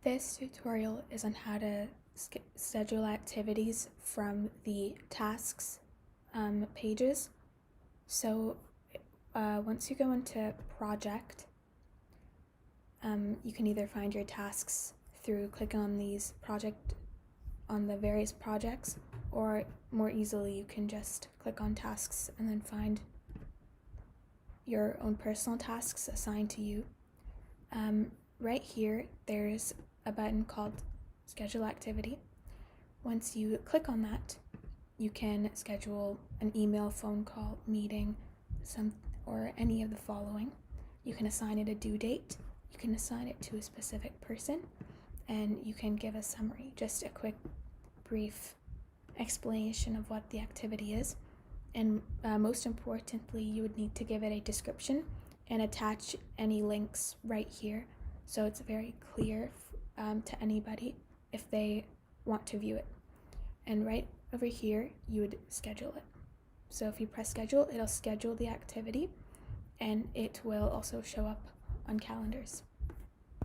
This tutorial is on how to schedule activities from the tasks pages. So once you go into project, you can either find your tasks through clicking on the various projects, or more easily you can just click on tasks and then find your own personal tasks assigned to you. Right here there's a button called schedule activity. Once you click on that, you can schedule an email, phone call, meeting, or any of the following. You can assign it a due date, you can assign it to a specific person, and you can give a summary, just a quick brief explanation of what the activity is. And most importantly, you would need to give it a description and attach any links right here, so it's very clear to anybody if they want to view it. And right over here, you would schedule it. So if you press schedule, it'll schedule the activity, and it will also show up on calendars.